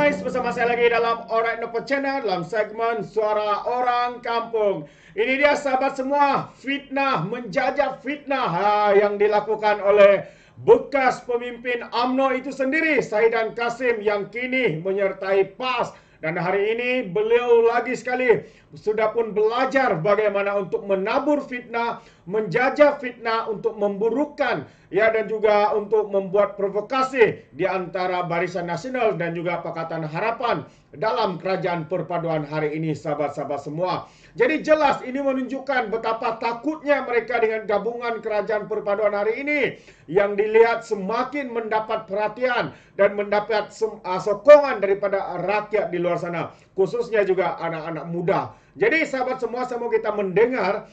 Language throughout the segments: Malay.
guys, bersama saya lagi dalam Alright Nopo Channel dalam segmen Suara Orang Kampung. Ini dia sahabat semua, fitnah menjajah fitnah yang dilakukan oleh bekas pemimpin UMNO itu sendiri, Saidan Kasim, yang kini menyertai PAS. Dan hari ini beliau lagi sekali sudah pun belajar bagaimana untuk menabur fitnah, menjajah fitnah untuk memburukkan dan juga untuk membuat provokasi di antara Barisan Nasional dan juga Pakatan Harapan dalam Kerajaan Perpaduan hari ini, sahabat-sahabat semua. Jadi jelas ini menunjukkan betapa takutnya mereka dengan gabungan Kerajaan Perpaduan hari ini yang dilihat semakin mendapat perhatian dan mendapat sokongan daripada rakyat di luar sana, khususnya juga anak-anak muda. Jadi sahabat semua, semua kita mendengar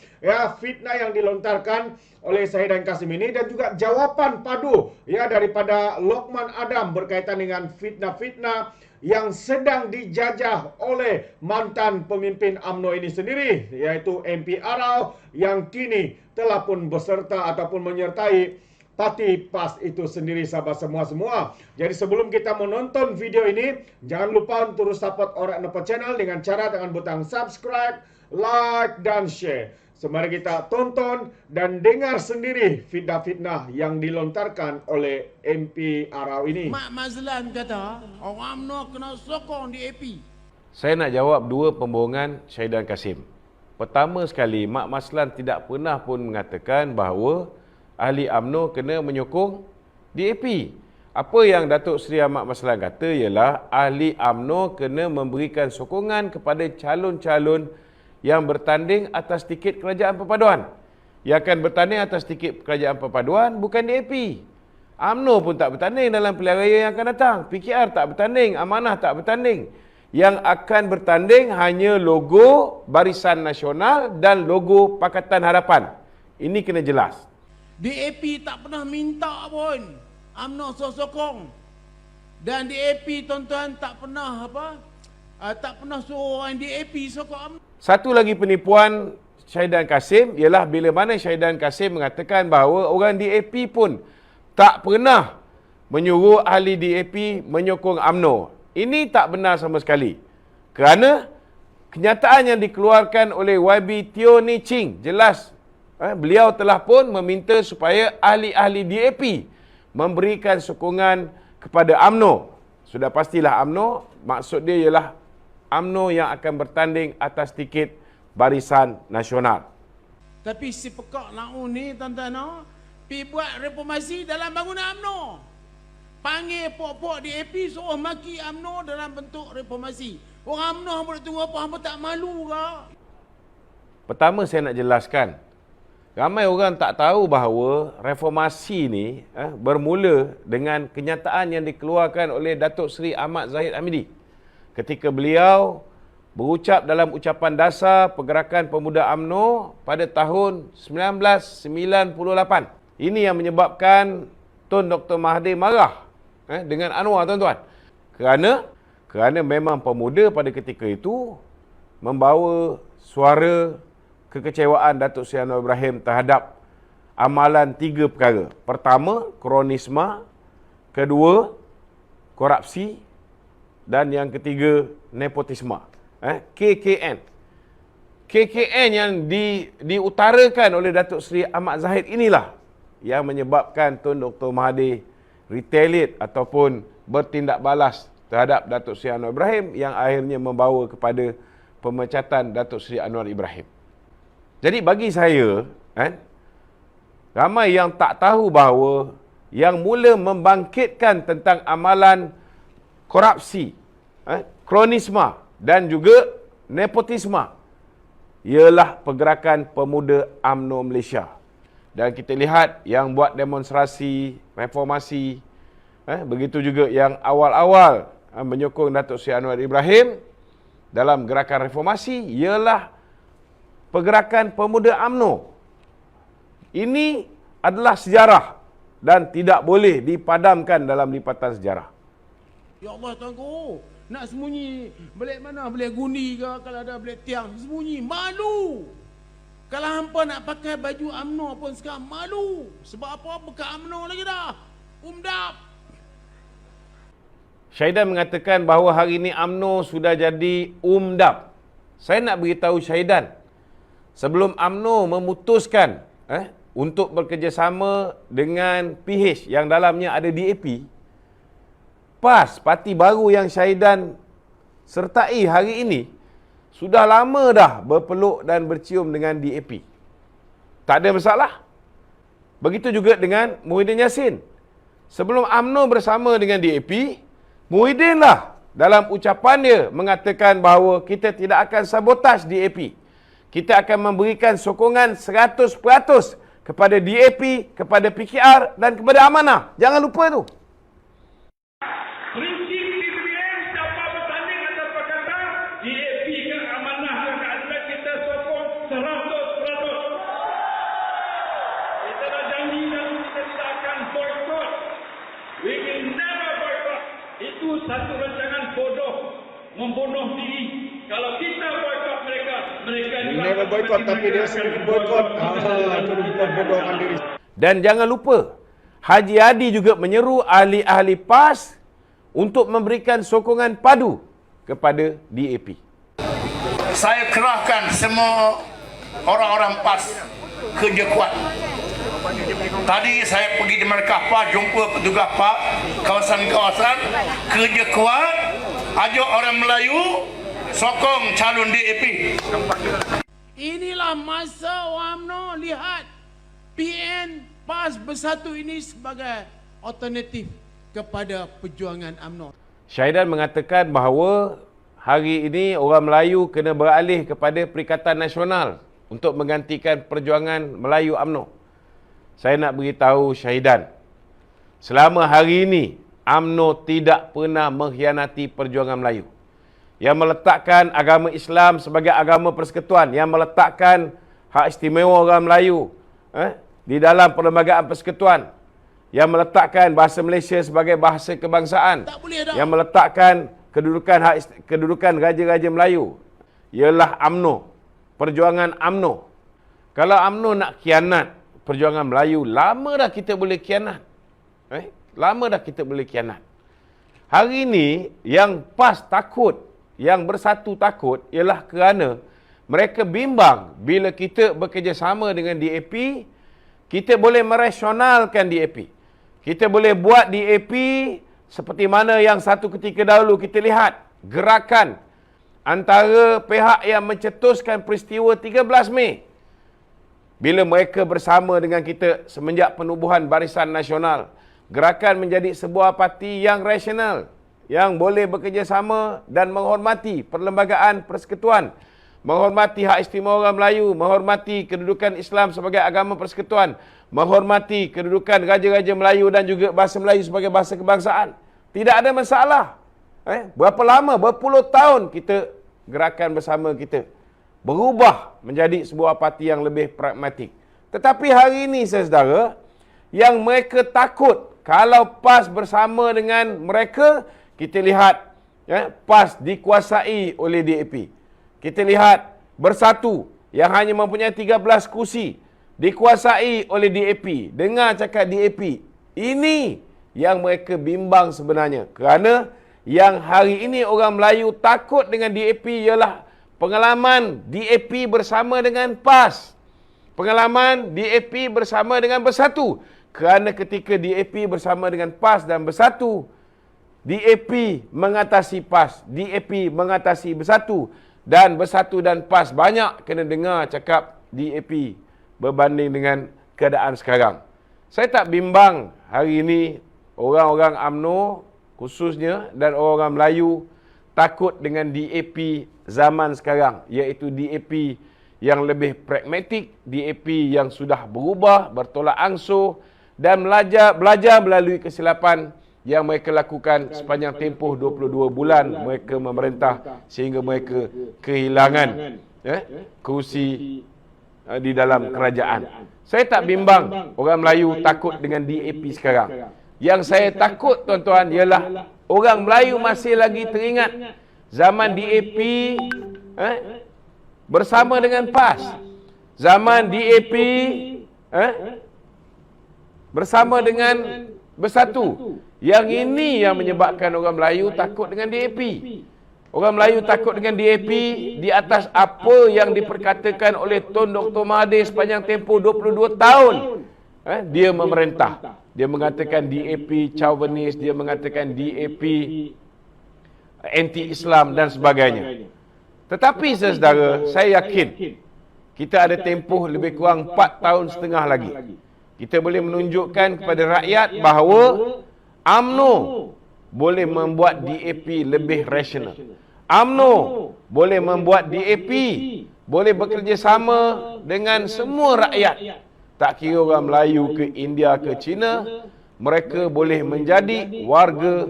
fitnah yang dilontarkan oleh Saidan Kasim ini dan juga jawaban padu daripada Lokman Adam berkaitan dengan fitnah-fitnah yang sedang dijajah oleh mantan pemimpin UMNO ini sendiri, yaitu MP Arau yang kini telah pun beserta ataupun menyertai parti PAS itu sendiri, sahabat semua. Jadi sebelum kita menonton video ini, jangan lupa untuk terus support Alright Nopo Channel dengan cara tekan butang subscribe, like, dan share. Mari kita tonton dan dengar sendiri fitnah-fitnah yang dilontarkan oleh MP Arau ini. Mak Mazlan kata, orang UMNO kena sokong di AP. Saya nak jawab dua pembohongan Saidan Kasim. Pertama sekali, Mak Maslan tidak pernah pun mengatakan bahawa ahli UMNO kena menyokong DAP. Apa yang Datuk Seri Ahmad Maslan kata ialah ahli UMNO kena memberikan sokongan kepada calon-calon yang bertanding atas tiket Kerajaan Perpaduan. Yang akan bertanding atas tiket Kerajaan Perpaduan bukan DAP. UMNO pun tak bertanding dalam pilihan raya yang akan datang. PKR tak bertanding, Amanah tak bertanding. Yang akan bertanding hanya logo Barisan Nasional dan logo Pakatan Harapan. Ini kena jelas. DAP tak pernah minta pun UMNO sokong. Dan DAP tuan-tuan tak pernah tak pernah suruh orang DAP sokong UMNO. Satu lagi penipuan Saidan Kasim ialah bila mana Saidan Kasim mengatakan bahawa orang DAP pun tak pernah menyuruh ahli DAP menyokong UMNO. Ini tak benar sama sekali. Kerana kenyataan yang dikeluarkan oleh YB Teo Ni Ching jelas beliau telah pun meminta supaya ahli-ahli DAP memberikan sokongan kepada UMNO. Sudah pastilah UMNO, maksud dia ialah UMNO yang akan bertanding atas tiket Barisan Nasional. Tapi si pekak Naun ni tuan-tuan pergi buat reformasi dalam bangunan UMNO. Panggil pok-pok DAP suruh maki UMNO dalam bentuk reformasi. Orang UMNO boleh tunggu apa tak malu ke? Pertama saya nak jelaskan, ramai orang tak tahu bahawa reformasi ni bermula dengan kenyataan yang dikeluarkan oleh Datuk Seri Ahmad Zahid Hamidi. Ketika beliau berucap dalam ucapan dasar Pergerakan Pemuda UMNO pada tahun 1998. Ini yang menyebabkan Tun Dr. Mahathir marah dengan Anwar, tuan-tuan. Kerana memang pemuda pada ketika itu membawa suara kekecewaan Datuk Seri Anwar Ibrahim terhadap amalan tiga perkara. Pertama, kronisma. Kedua, korupsi. Dan yang ketiga, nepotisme. KKN. KKN yang diutarakan oleh Datuk Seri Ahmad Zahid inilah yang menyebabkan Tun Dr. Mahathir retaliate ataupun bertindak balas terhadap Datuk Seri Anwar Ibrahim yang akhirnya membawa kepada pemecatan Datuk Seri Anwar Ibrahim. Jadi bagi saya, ramai yang tak tahu bahawa yang mula membangkitkan tentang amalan korupsi, kronisma dan juga nepotisme ialah Pergerakan Pemuda UMNO Malaysia. Dan kita lihat yang buat demonstrasi reformasi, begitu juga yang awal-awal menyokong Datuk Seri Anwar Ibrahim dalam gerakan reformasi ialah Pergerakan Pemuda UMNO. Ini adalah sejarah dan tidak boleh dipadamkan dalam lipatan sejarah. Ya Allah tuanku, nak sembunyi belik mana? Belik gundi ke, kalau ada belik tiang, sembunyi. Malu. Kalau hampa nak pakai baju UMNO pun sekarang malu. Sebab apa? Bekas UMNO lagi dah. Umdap. Syahidan mengatakan bahawa hari ini UMNO sudah jadi UMDAP. Saya nak beritahu Syahidan, sebelum UMNO memutuskan untuk bekerjasama dengan PH yang dalamnya ada DAP, PAS, parti baru yang Syahidan sertai hari ini, sudah lama dah berpeluk dan bercium dengan DAP. Tak ada masalah. Begitu juga dengan Muhyiddin Yassin. Sebelum UMNO bersama dengan DAP, Muhyiddin lah dalam ucapan dia mengatakan bahawa kita tidak akan sabotaj DAP. Kita akan memberikan sokongan 100% kepada DAP, kepada PKR dan kepada Amanah. Jangan lupa tu. Prinsip PBN, siapa bertanding atau berkata, DAP ke Amanah ke keadilan kita sokong 100%. Kita dah janji dan kita tidak akan boykot. We will never boykot. Itu satu rancangan bodoh, membunuh diri. Kalau kita boykot mereka, mereka juga Never boykot, tapi dia sendiri boykot. Itu bukan bodohkan diri. Dan jangan lupa, Haji Hadi juga menyeru ahli-ahli PAS untuk memberikan sokongan padu kepada DAP. Saya kerahkan semua orang-orang PAS kerja kuat. Tadi saya pergi di markah PAS, jumpa petugas PAS, kawasan-kawasan, kerja kuat, ajak orang Melayu, sokong calon DAP. Inilah masa UMNO lihat PN PAS bersatu ini sebagai alternatif kepada perjuangan UMNO. Syahidan mengatakan bahawa hari ini orang Melayu kena beralih kepada Perikatan Nasional untuk menggantikan perjuangan Melayu UMNO. Saya nak beritahu Syahidan, selama hari ini UMNO tidak pernah mengkhianati perjuangan Melayu. Yang meletakkan agama Islam sebagai agama persekutuan, yang meletakkan hak istimewa orang Melayu di dalam perlembagaan persekutuan, yang meletakkan bahasa Malaysia sebagai bahasa kebangsaan, Tak boleh dah. yang meletakkan kedudukan Raja-Raja Melayu ialah UMNO, perjuangan UMNO. Kalau UMNO nak khianat perjuangan Melayu, lama dah kita boleh khianat. Lama dah kita boleh khianat. Hari ini yang PAS takut, yang bersatu takut ialah kerana mereka bimbang bila kita bekerjasama dengan DAP, kita boleh merasionalkan DAP. Kita boleh buat DAP seperti mana yang satu ketika dahulu kita lihat gerakan antara pihak yang mencetuskan peristiwa 13 Mei. Bila mereka bersama dengan kita semenjak penubuhan Barisan Nasional, gerakan menjadi sebuah parti yang rasional, yang boleh bekerjasama dan menghormati perlembagaan persekutuan, menghormati hak istimewa orang Melayu, menghormati kedudukan Islam sebagai agama persekutuan, menghormati kedudukan Raja-Raja Melayu dan juga bahasa Melayu sebagai bahasa kebangsaan. Tidak ada masalah. Berapa lama, berpuluh tahun kita gerakan bersama kita berubah menjadi sebuah parti yang lebih pragmatik. Tetapi hari ini, saudara, yang mereka takut kalau PAS bersama dengan mereka, kita lihat PAS dikuasai oleh DAP. Kita lihat Bersatu yang hanya mempunyai 13 kursi dikuasai oleh DAP. Dengar cakap DAP. Ini yang mereka bimbang sebenarnya. Kerana yang hari ini orang Melayu takut dengan DAP ialah pengalaman DAP bersama dengan PAS. Pengalaman DAP bersama dengan Bersatu. Kerana ketika DAP bersama dengan PAS dan Bersatu, DAP mengatasi PAS, DAP mengatasi Bersatu, dan Bersatu dan PAS banyak kena dengar cakap DAP berbanding dengan keadaan sekarang. Saya tak bimbang hari ini orang-orang UMNO khususnya dan orang-orang Melayu takut dengan DAP zaman sekarang, iaitu DAP yang lebih pragmatik, DAP yang sudah berubah, bertolak ansur dan belajar melalui kesilapan yang mereka lakukan sepanjang tempoh 22 bulan mereka memerintah sehingga mereka kehilangan kerusi di dalam kerajaan. Saya tak bimbang orang Melayu takut dengan DAP sekarang. Yang saya takut, tuan-tuan, ialah orang Melayu masih lagi teringat zaman DAP bersama dengan PAS. Zaman DAP bersama dengan bersatu. Yang ini yang menyebabkan orang Melayu takut dengan DAP. Orang Melayu takut dengan DAP di atas apa yang diperkatakan oleh Tun Dr. Mahathir sepanjang tempoh 22 tahun. Dia memerintah. Dia mengatakan DAP chauvinis, dia mengatakan DAP anti-Islam dan sebagainya. Tetapi saudara, saya yakin kita ada tempoh lebih kurang 4 tahun setengah lagi. Kita boleh menunjukkan kepada rakyat bahawa UMNO boleh membuat DAP lebih rasional. UMNO boleh membuat DAP boleh bekerjasama dengan semua rakyat. Tak kira orang Melayu ke India ke China, mereka boleh menjadi warga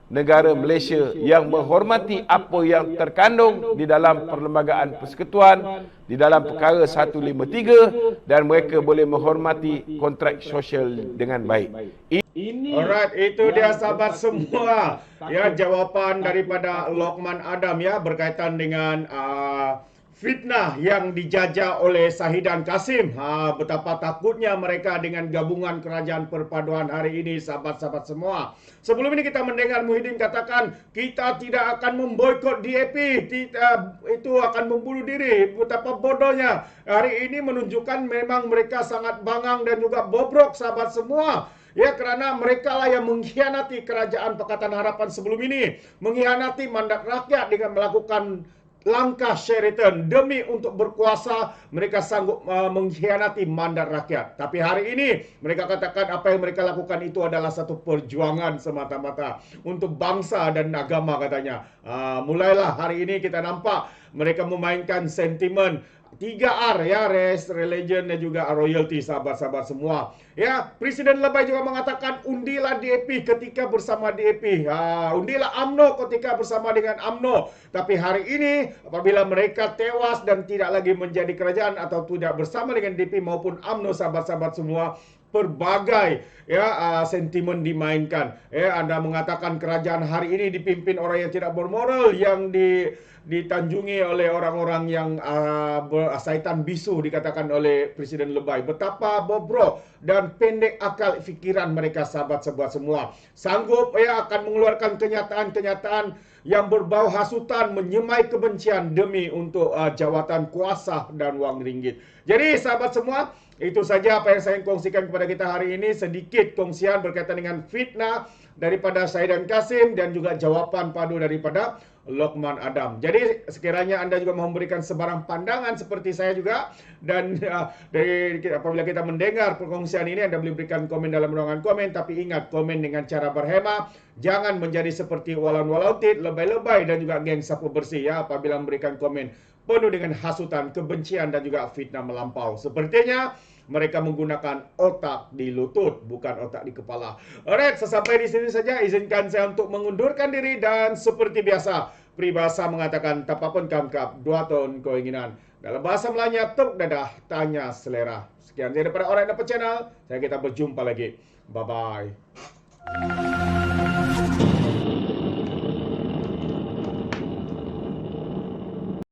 negara Malaysia yang menghormati apa yang terkandung di dalam Perlembagaan Persekutuan, di dalam perkara 153, dan mereka boleh menghormati kontrak sosial dengan baik. Alright, itu dia sahabat semua. Ya, jawapan daripada Lokman Adam ya berkaitan dengan fitnah yang dijajah oleh Syahidan Kasim. Betapa takutnya mereka dengan gabungan kerajaan perpaduan hari ini, sahabat-sahabat semua. Sebelum ini kita mendengar Muhyiddin katakan, kita tidak akan memboikot DAP, itu akan membunuh diri. Betapa bodohnya. Hari ini menunjukkan memang mereka sangat bangang dan juga bobrok, sahabat semua. Ya, kerana mereka lah yang mengkhianati kerajaan Pakatan Harapan sebelum ini. Mengkhianati mandat rakyat dengan melakukan langkah Sheraton demi untuk berkuasa. Mereka sanggup mengkhianati mandat rakyat. Tapi hari ini mereka katakan apa yang mereka lakukan itu adalah satu perjuangan semata-mata untuk bangsa dan agama, katanya. Mulailah hari ini kita nampak mereka memainkan sentimen 3R ya, race, religion dan juga royalty, sahabat-sahabat semua. Ya, Presiden Lebay juga mengatakan undilah DAP ketika bersama DAP. Undilah UMNO ketika bersama dengan UMNO. Tapi hari ini apabila mereka tewas dan tidak lagi menjadi kerajaan atau tidak bersama dengan DAP maupun UMNO, sahabat-sahabat semua, berbagai ya sentimen dimainkan. Anda mengatakan kerajaan hari ini dipimpin orang yang tidak bermoral, yang ditanjungi oleh orang-orang yang syaitan bisu, dikatakan oleh Presiden Lebay. Betapa bobrok dan pendek akal fikiran mereka, sahabat-sahabat semua. Sanggup akan mengeluarkan kenyataan-kenyataan yang berbau hasutan, menyemai kebencian demi untuk jawatan kuasa dan wang ringgit. Jadi sahabat semua, itu saja apa yang saya kongsikan kepada kita hari ini. Sedikit kongsian berkaitan dengan fitnah daripada Syahidan Kasim dan juga jawapan padu daripada Lokman Adam. Jadi sekiranya anda juga memberikan sebarang pandangan seperti saya juga, dan apabila kita mendengar perkongsian ini, anda boleh berikan komen dalam ruangan komen. Tapi ingat, komen dengan cara berhema. Jangan menjadi seperti Walan Walautit, lebay-lebay dan juga geng sapu bersih ya, apabila memberikan komen penuh dengan hasutan, kebencian dan juga fitnah melampau. Sepertinya mereka menggunakan otak di lutut, bukan otak di kepala. Alright, sesampai di sini saja izinkan saya untuk mengundurkan diri, dan seperti biasa, peribahasa mengatakan tapapun kamkap, 2 tahun keinginan. Dalam bahasa Melanya, tuk dadah, tanya selera. Sekian daripada Alright Dapat Channel. Kita berjumpa lagi. Bye-bye.